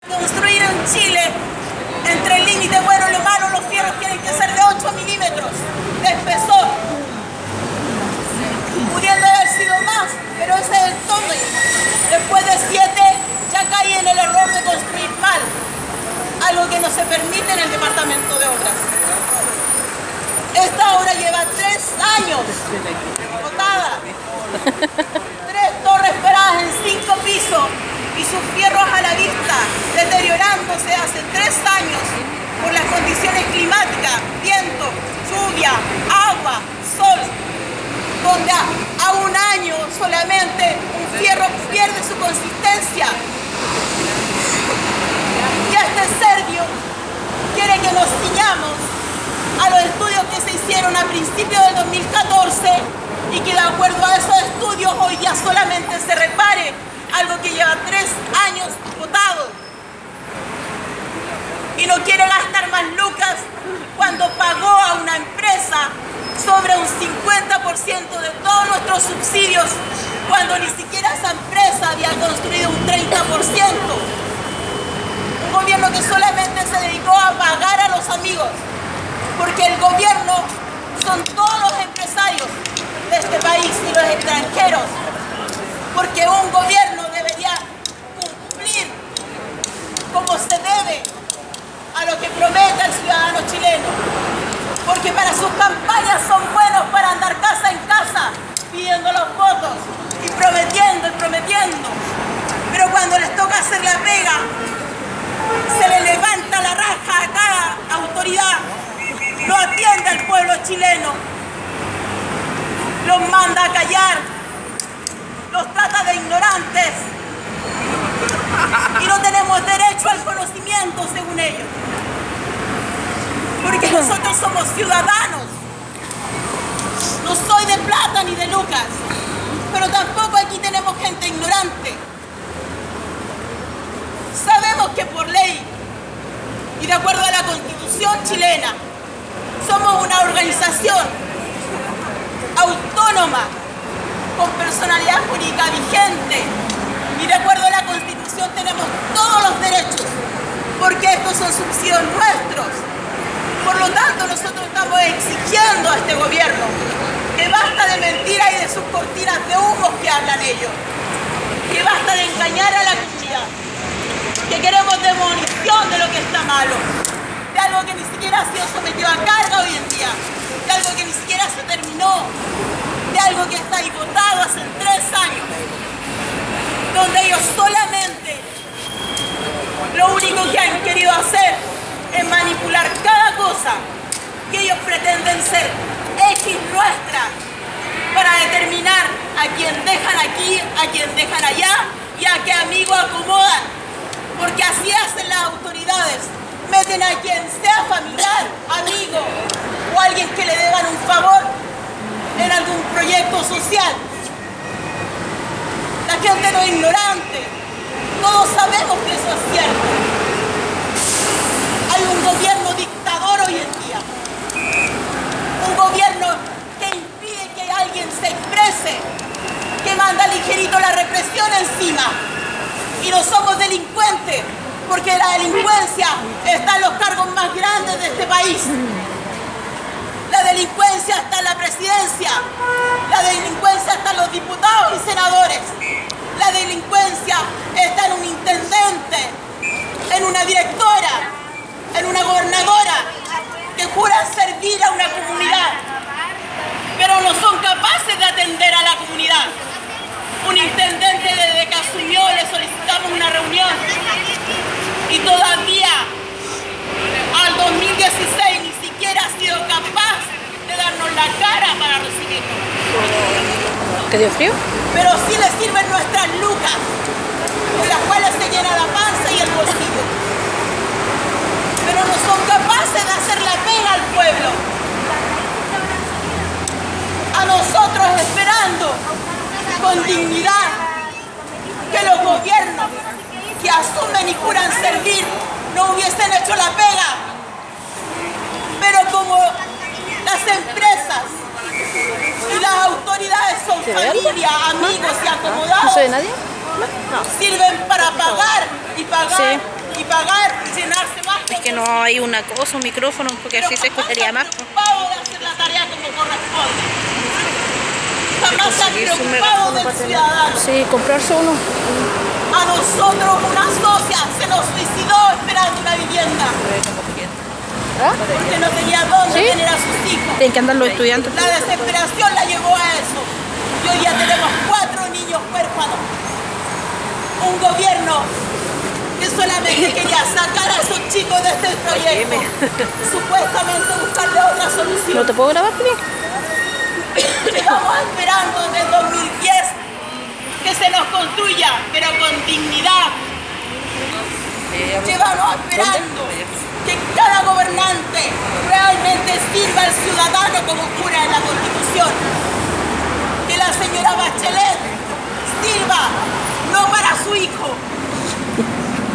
Construir en Chile, entre el límite bueno y lo malo, los fierros tienen que ser de 8 milímetros de espesor. Pudiendo haber sido más, pero ese es el tope. Después de 7, ya caí en el error de construir mal, algo que no se permite en el Departamento de Obras. Esta obra lleva 3 años botada. 3 torres paradas en 5 pisos y sus fierros a la vista, deteriorándose hace 3 años por las condiciones climáticas, viento, lluvia, agua, sol, donde a un año solamente un fierro pierde su consistencia. Y este Sergio quiere que nos ciñamos a los estudios que se hicieron a principios del 2014 y que de acuerdo a esos estudios hoy ya solamente se repare algo que lleva 3 años botado. Y no quiere gastar más lucas cuando pagó a una empresa sobre un 50% de todos nuestros subsidios, cuando ni siquiera esa empresa había construido un 30%. Un gobierno que solamente se dedicó a pagar a los amigos, porque el gobierno son todos los empresarios de este país y los extranjeros, porque un gobierno debería cumplir como se debe a lo que promete el ciudadano chileno, porque para sus campañas son buenos para andar casa en casa pidiendo los votos y prometiendo, pero cuando les toca hacer la pega se le levanta la raja a cada autoridad, no atiende al pueblo chileno, los manda a callar, los trata de ignorantes y no tenemos derecho al conocimiento según ellos, porque nosotros somos ciudadanos. No soy de plata ni de lucas, pero tampoco aquí tenemos gente ignorante. Sabemos que por ley y de acuerdo a la Constitución chilena somos una organización autónoma con personalidad jurídica vigente y de acuerdo a la Constitución tenemos todos los derechos porque estos son subsidios nuestros. Por lo tanto, nosotros estamos exigiendo a este gobierno que basta de mentiras y de sus cortinas de humo que hablan ellos, que basta de engañar a la comunidad, que queremos demolición de lo que está malo, de algo que ni siquiera ha sido sometido a carga hoy en día, de algo que ni siquiera se terminó, de algo que está ahí votado hace 3 años, donde ellos solamente lo único que han querido hacer es manipular cada cosa que ellos pretenden ser X nuestra para determinar a quién dejan aquí, a quién dejan allá y a qué amigo acomodan, porque así hacen las autoridades, meten a quien sea familiar, amigo o alguien que le deban un favor en algún proyecto social. La gente no es ignorante, todos sabemos que eso es cierto. Hay un gobierno dictador hoy en día, un gobierno que impide que alguien se exprese, que manda ligerito la represión encima. Y no somos delincuentes, porque la delincuencia está en los cargos más grandes de este país. La delincuencia está en la presidencia, la delincuencia está en los diputados y senadores, la delincuencia está en un intendente, en una directora, en una gobernadora que juran servir a una comunidad, pero no son capaces de atender a la comunidad. Un intendente desde que asumió le solicitamos una reunión y todavía al 2016 ni siquiera ha sido capaz de darnos la cara para recibirnos. ¿Te dio frío? Pero sí le sirven nuestras lucas, con las cuales se llena la panza y el bolsillo. Pero no son capaces de hacer la pega al pueblo. A nosotros esperando con dignidad que los gobiernos que asumen y juran servir no hubiesen hecho la pega. Pero como las empresas y las autoridades son familia, amigos y acomodados, ¿No soy de nadie? sirven para pagar y pagar Sí. y pagar y llenarse más. Es que no hay una cosa, un micrófono, porque así se escucharía más. Preocupado de hacer la tarea como corresponde. Jamás se han preocupado del ciudadano. Sí, comprarse uno. A nosotros una socia se nos suicidó esperando una vivienda. ¿Ah? Porque no tenía dónde ¿Sí? tener a sus hijos. Tienen que andar los estudiantes. La desesperación la llevó a eso. Y hoy ya tenemos 4 niños huérfanos. Un gobierno que solamente quería sacar a esos chicos de este proyecto. Supuestamente buscarle otra solución. ¿No te puedo grabar, Felipe? Llevamos esperando desde el 2010 que se nos construya, pero con dignidad. Llevamos esperando que cada gobernante realmente sirva al ciudadano como jura en la Constitución. Que la señora Bachelet sirva no para su hijo,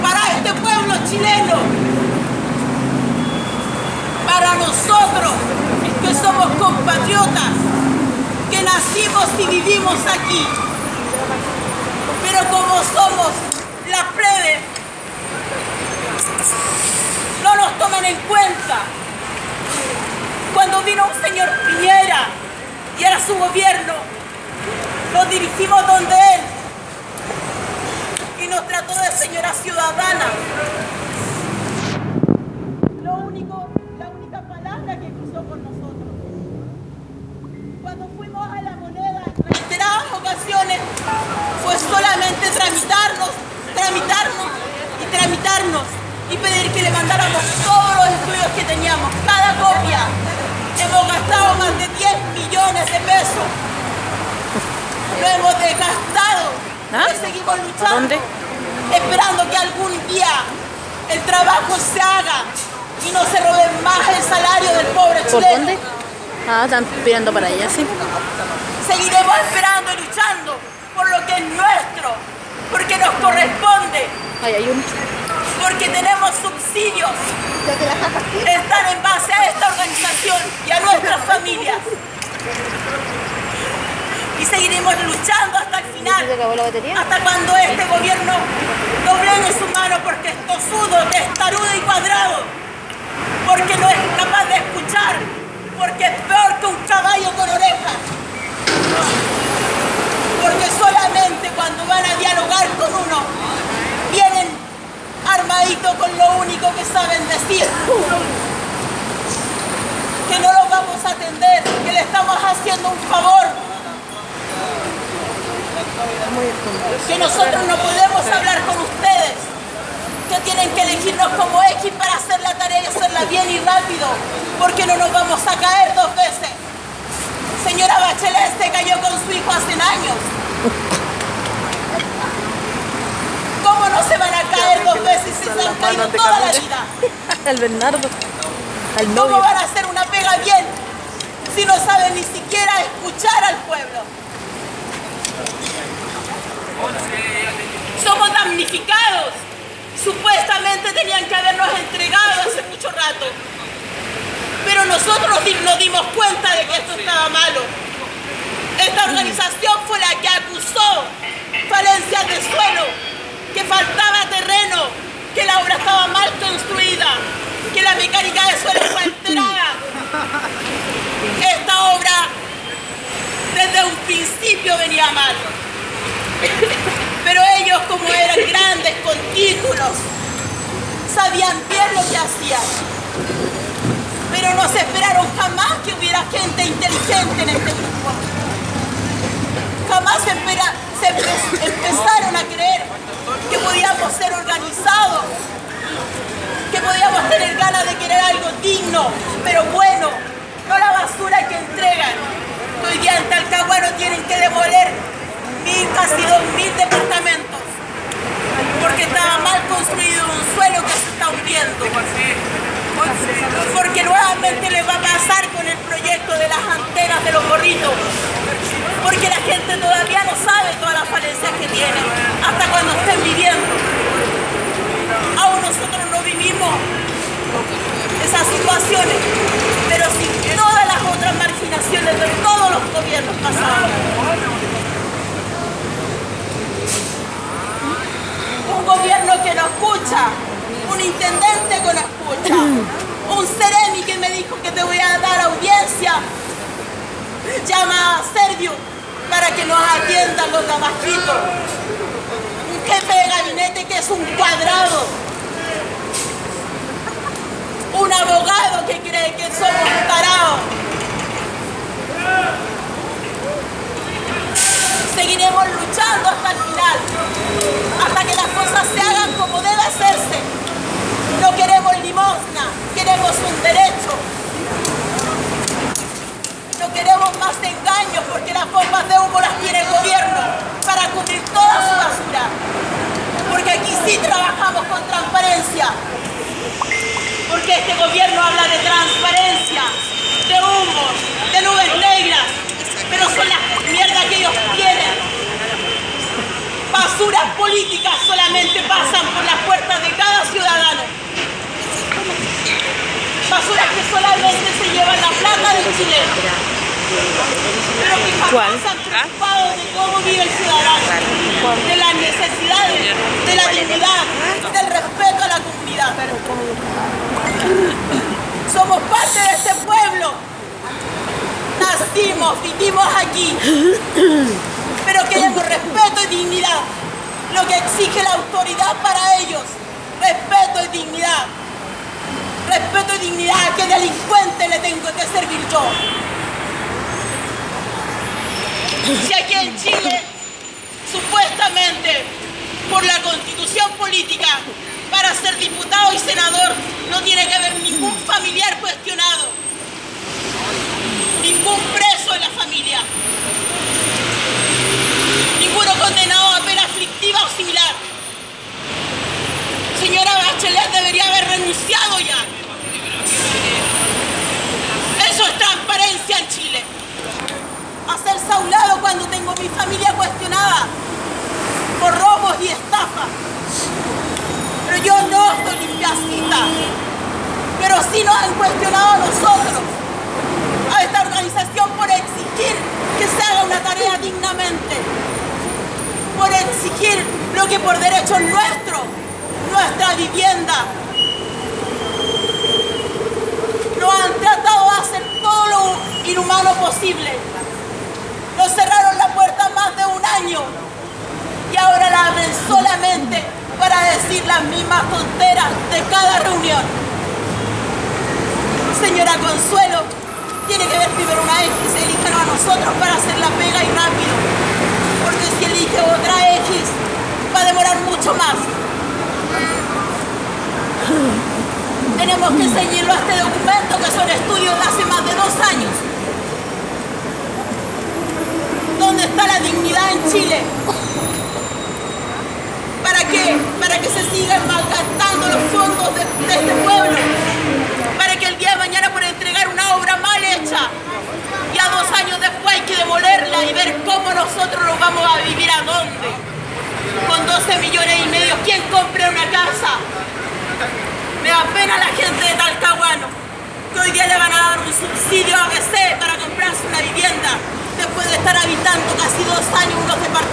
para este pueblo chileno, para nosotros que somos compatriotas, que nacimos y vivimos aquí. Pero como somos la plebe, no nos toman en cuenta. Cuando vino un señor Piñera y era su gobierno, nos dirigimos donde él y nos trató de señora ciudadana. La única palabra que cruzó con nosotros. Cuando fuimos a la Moneda en reiteradas ocasiones, fue solamente tramitarnos y pedir que le mandáramos todos los estudios que teníamos, cada copia. Hemos gastado más de 10 millones de pesos. Lo hemos desgastado. ¿Ah? Y seguimos luchando. ¿Dónde? Esperando que algún día el trabajo se haga y no se robe más el salario del pobre chileno. ¿Por dónde? Ah, están mirando para allá, sí. Seguiremos esperando y luchando por lo que es nuestro, porque nos corresponde, Ahí hay uno. porque tenemos subsidios. Están en base a esta organización y a nuestras familias. Y seguiremos luchando hasta el final, ¿Se acabó la batería? hasta cuando este gobierno doblegue su mano, porque es tosudo, testarudo y cuadrado, porque no es capaz de escuchar, porque es peor que un caballo con orejas, porque solamente cuando van a dialogar con uno vienen armaditos con lo único que saben decir, que no los vamos a atender, que le estamos haciendo un favor, que nosotros no podemos hablar con ustedes, que tienen que elegirnos como X para hacer la tarea y hacerla bien y rápido, porque no nos vamos a caer 2 veces. Señora Bachelet se cayó con su hijo hace años. ¿Cómo no se van a caer 2 veces si se han caído toda la vida? El Bernardo. Al ¿Cómo novio. van a hacer una pega bien si no saben ni siquiera escuchar al pueblo? Somos damnificados. Supuestamente tenían que habernos entregado hace mucho rato. Pero nosotros nos dimos cuenta de que esto estaba malo. Esta organización fue la que acusó falencias de suelo, que faltaba terreno, que la obra estaba mal construida, que la mecánica de suelo fue alterada. Esta obra desde un principio venía mal. Pero ellos, como eran grandes, con títulos, sabían bien lo que hacían. Pero no se esperaron jamás que hubiera gente inteligente en este grupo. Jamás empezaron a creer que podíamos ser organizados, que podíamos tener ganas de querer algo digno, pero bueno, no la basura que entregan. Hoy día en Talcahuano tienen que demoler casi 2.000 departamentos, porque estaba mal construido un suelo que se está hundiendo. Porque nuevamente les va a pasar con el proyecto de las antenas de los gorritos, porque la gente todavía no sabe todas las falencias que tiene, hasta cuando estén viviendo. Aún nosotros no vivimos esas situaciones, pero sí todas las otras marginaciones de todos los gobiernos pasados. Un gobierno que no escucha, intendente con escucha, un seremi que me dijo que te voy a dar audiencia, llama a Servio para que nos atiendan los de abajito, un jefe de gabinete que es un cuadrado, un abogado que cree que somos tarados. Seguiremos luchando hasta el final, hasta que las cosas se hagan como debe hacerse. No queremos limosna, queremos un derecho. No queremos más engaños porque las bombas de humo las tiene el gobierno para cubrir toda su basura. Porque aquí sí trabajamos con transparencia. Porque este gobierno habla de transparencia, de humo, de nubes negras, pero son las mierdas que ellos tienen. Basuras políticas solamente pasan por las puertas de cada ciudadano. Basuras que solamente se llevan la plata del chileno. Pero que jamás se han preocupado de cómo vive el ciudadano, de las necesidades, de la dignidad, del respeto a la comunidad. Somos parte de este pueblo. Nacimos, vivimos aquí, pero queremos respeto y dignidad. Lo que exige la autoridad para ellos, respeto y dignidad. Respeto y dignidad. ¿A qué delincuente le tengo que servir yo? Si aquí en Chile, supuestamente, por la constitución política, para ser diputado y senador, no tiene que haber ningún familiar cuestionado, ningún preso en la familia, ninguno condenado a pena aflictiva o similar. Señora Bachelet debería haber renunciado ya. Eso es transparencia en Chile. Hacerse a un lado cuando tengo mi familia cuestionada por robos y estafas. Pero yo no estoy limpiacita. Pero sí nos han cuestionado a nosotros, a esta organización, por exigir que se haga una tarea dignamente, por exigir lo que por derecho es nuestro, nuestra vivienda. Nos han tratado de hacer todo lo inhumano posible. Nos cerraron la puerta más de un año y ahora la abren solamente para decir las mismas tonteras de cada reunión. Señora Consuelo, tiene que ver primero una X, elíjanos a nosotros para hacer la pega y rápido, porque si elige otra X va a demorar mucho más. Tenemos que seguirlo a este documento, que son estudios de hace más de 2 años. ¿Dónde está la dignidad en Chile? ¿Para qué? Para que se sigan malgastando los fondos de este pueblo. Para que el día de mañana, por entregar una obra mal hecha, ya 2 años después hay que demolerla y ver cómo nosotros nos vamos a vivir a dónde. Con 12,5 millones, ¿quién compra una casa? Me da pena la gente de Talcahuano, que hoy día le van a dar un subsidio a ABC para comprarse una vivienda, después de estar habitando casi 2 años unos departamentos